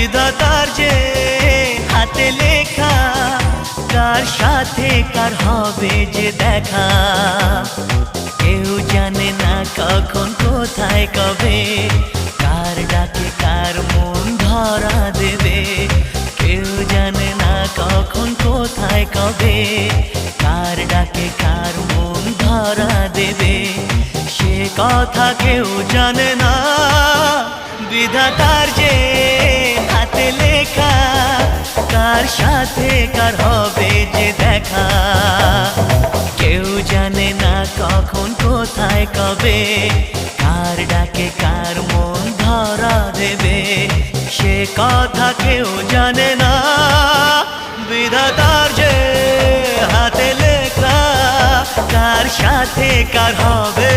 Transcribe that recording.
বিধাতার যে হাতে লেখা, কার সাথে কার হবে যে দেখা। কেউ জানে না কখন কোথায় কবে, কার ডাকে কার মন ধরা দেবে। কেউ জানে না কখন কোথায় কবে, কার ডাকে কার মন ধরা দেবে। সে কথা কেউ জানে না, বিধাতার যে হাতে লেখা, কার সাথে কার হবে যে দেখা। কেউ জানে না কখন কোথায় কবে, কার ডাকে কার মন ধরা দেবে। সে কথা কেউ জানে না, বিধাতার যে হাতে লেখা, কার সাথে কার হবে।